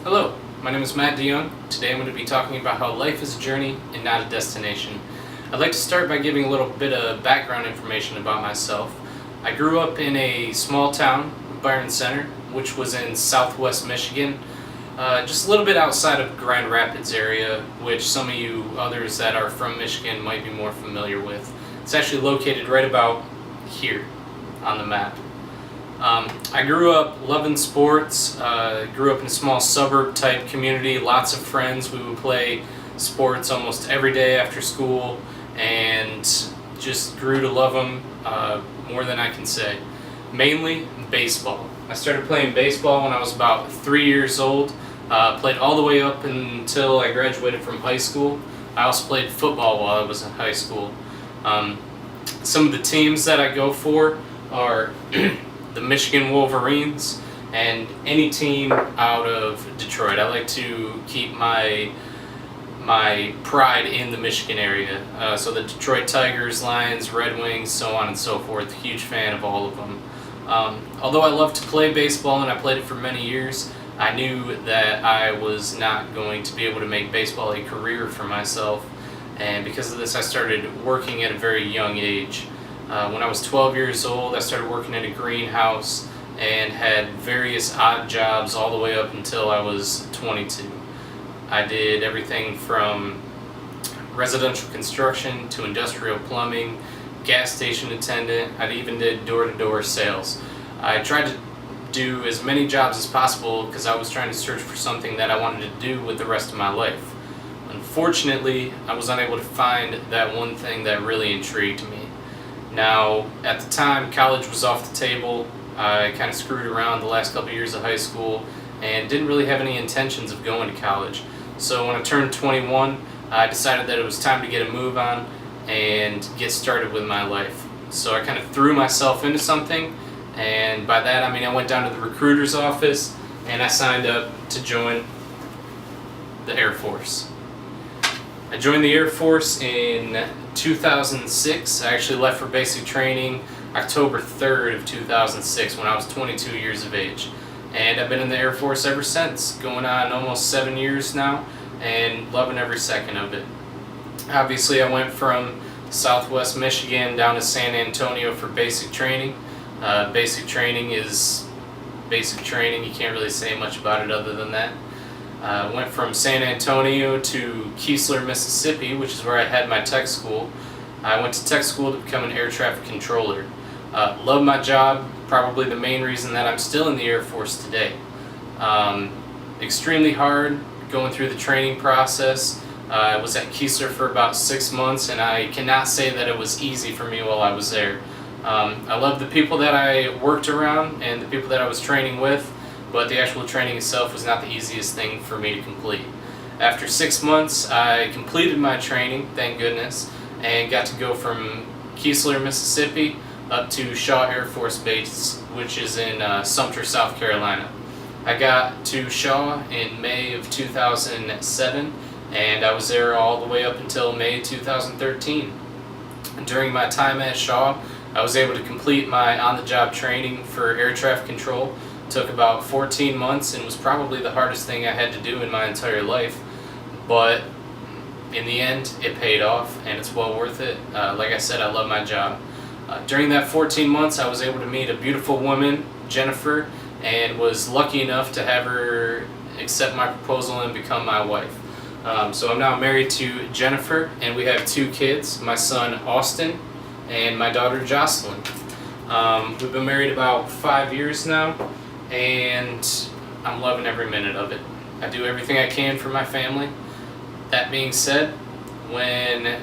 Hello, my name is Matt DeYoung. Today I'm going to be talking about how life is a journey and not a destination. I'd like to start by giving a little bit of background information about myself. I grew up in a small town, Byron Center, which was in southwest Michigan, just a little bit outside of Grand Rapids area, which some of you others that are from Michigan might be more familiar with. It's actually located right about here on the map. I grew up loving sports, grew up in a small suburb type community, lots of friends. We would play sports almost every day after school and just grew to love them more than I can say. Mainly baseball. I started playing baseball when I was about 3 years old, played all the way up until I graduated from high school. I also played football while I was in high school. Some of the teams that I go for are the Michigan Wolverines and any team out of Detroit. I like to keep my pride in the Michigan area. So the Detroit Tigers, Lions, Red Wings, so on and so forth. Huge fan of all of them. Although I love to play baseball and I played it for many years, I knew that I was not going to be able to make baseball a career for myself. And because of this, I started working at a very young age. When I was 12 years old, I started working in a greenhouse and had various odd jobs all the way up until I was 22. I did everything from residential construction to industrial plumbing, gas station attendant. I even did door-to-door sales. I tried to do as many jobs as possible because I was trying to search for something that I wanted to do with the rest of my life. Unfortunately, I was unable to find that one thing that really intrigued me. Now, at the time, college was off the table. I kind of screwed around the last couple of years of high school and didn't really have any intentions of going to college. So when I turned 21, I decided that it was time to get a move on and get started with my life. So I kind of threw myself into something, and by that I mean I went down to the recruiter's office and I signed up to join the Air Force. I joined the Air Force in 2006. I actually left for basic training October 3rd of 2006 when I was 22 years of age. And I've been in the Air Force ever since, going on almost 7 years now, and loving every second of it. Obviously, I went from southwest Michigan down to San Antonio for basic training. Basic training is basic training. You can't really say much about it other than that. Went from San Antonio to Keesler, Mississippi, which is where I had my tech school. I went to tech school to become an air traffic controller. Love my job, probably the main reason that I'm still in the Air Force today. Extremely hard going through the training process. I was at Keesler for about 6 months, and I cannot say that it was easy for me while I was there. I love the people that I worked around and the people that I was training with, but the actual training itself was not the easiest thing for me to complete. After 6 months, I completed my training, thank goodness, and got to go from Keesler, Mississippi, up to Shaw Air Force Base, which is in Sumter, South Carolina. I got to Shaw in May of 2007, and I was there all the way up until May 2013. During my time at Shaw, I was able to complete my on-the-job training for air traffic control. It took about 14 months and was probably the hardest thing I had to do in my entire life, but in the end, it paid off, and it's well worth it. Like I said, I love my job. During that 14 months, I was able to meet a beautiful woman, Jennifer, and was lucky enough to have her accept my proposal and become my wife. So I'm now married to Jennifer, and we have 2 kids, my son Austin and my daughter Jocelyn. We've been married about 5 years now, and I'm loving every minute of it. I do everything I can for my family. That being said, when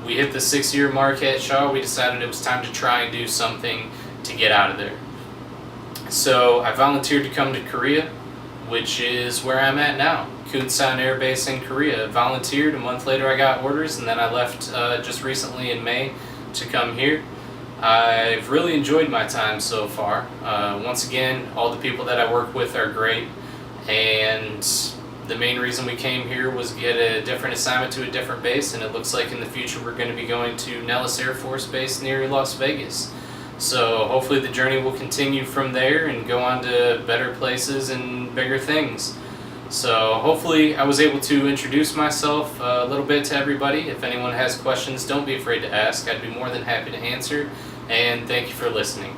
we hit the 6-year mark at Shaw, we decided it was time to try and do something to get out of there. So I volunteered to come to Korea, which is where I'm at now, Kunsan Air Base in Korea. Volunteered, a month later I got orders, and then I left just recently in May to come here. I've really enjoyed my time so far. Once again, all the people that I work with are great, and the main reason we came here was get a different assignment to a different base, and it looks like in the future we're going to be going to Nellis Air Force Base near Las Vegas. So hopefully the journey will continue from there and go on to better places and bigger things. So hopefully I was able to introduce myself a little bit to everybody. If anyone has questions, don't be afraid to ask. I'd be more than happy to answer. And thank you for listening.